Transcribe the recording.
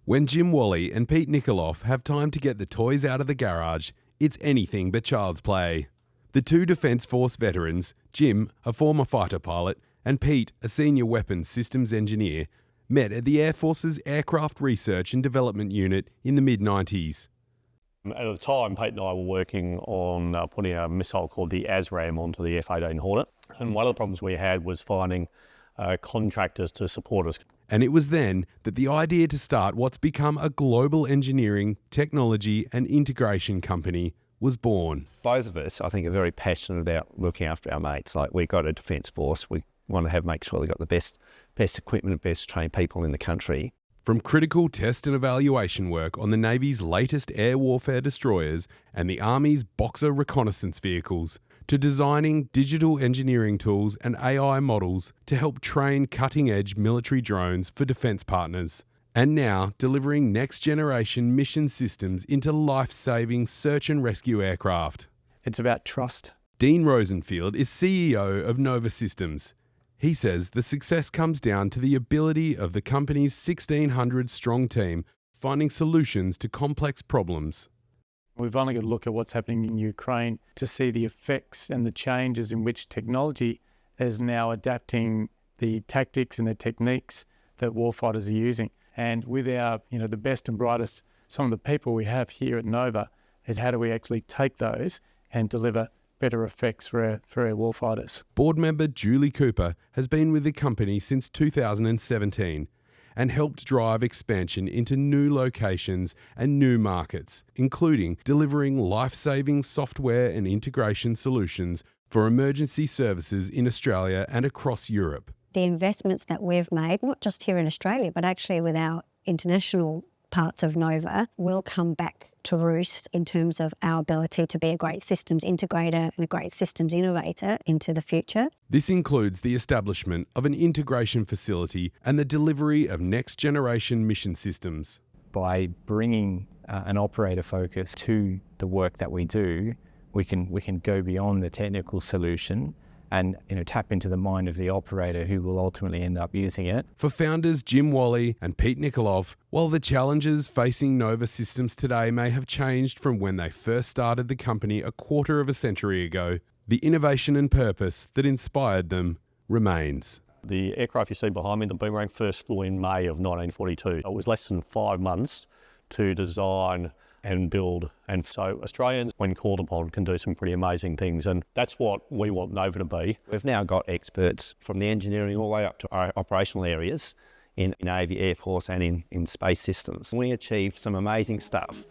When Jim Wally and Pete Nikoloff have time to get the toys out of the garage, it's anything but child's play. The two Defence Force veterans, Jim, a former fighter pilot, and Pete, a senior weapons systems engineer, met at the Air Force's Aircraft Research and Development Unit in the mid-90s. At the time, Pete and I were working on putting a missile called the ASRAAM onto the F-18 Hornet. And one of the problems we had was finding contractors to support us. And it was then that the idea to start what's become a global engineering, technology and integration company was born. Both of us, I think, are very passionate about looking after our mates. Like, we've got a Defence Force. We want to make sure they've got the best equipment, best trained people in the country. From critical test and evaluation work on the Navy's latest air warfare destroyers and the Army's Boxer reconnaissance vehicles, to designing digital engineering tools and AI models to help train cutting-edge military drones for defence partners, and now delivering next-generation mission systems into life-saving search and rescue aircraft. It's about trust. Dean Rosenfield is CEO of Nova Systems. He says the success comes down to the ability of the company's 1,600-strong team finding solutions to complex problems. We've only got to look at what's happening in Ukraine to see the effects and the changes in which technology is now adapting the tactics and the techniques that warfighters are using. And with our, the best and brightest, some of the people we have here at Nova, is how do we actually take those and deliver better effects for our warfighters. Board member Julie Cooper has been with the company since 2017 and helped drive expansion into new locations and new markets, including delivering life-saving software and integration solutions for emergency services in Australia and across Europe. The investments that we've made, not just here in Australia, but actually with our international parts of Nova, will come back to roost in terms of our ability to be a great systems integrator and a great systems innovator into the future. This includes the establishment of an integration facility and the delivery of next-generation mission systems. By bringing an operator focus to the work that we do, we can go beyond the technical solution and tap into the mind of the operator who will ultimately end up using it. For founders Jim Wally and Pete Nikoloff, while the challenges facing Nova Systems today may have changed from when they first started the company a quarter of a century ago, the innovation and purpose that inspired them remains. The aircraft you see behind me, the Boomerang, first flew in May of 1942. It was less than 5 months to design and build. And so Australians, when called upon, can do some pretty amazing things. And that's what we want Nova to be. We've now got experts from the engineering all the way up to our operational areas in Navy, Air Force and in space systems. We achieved some amazing stuff.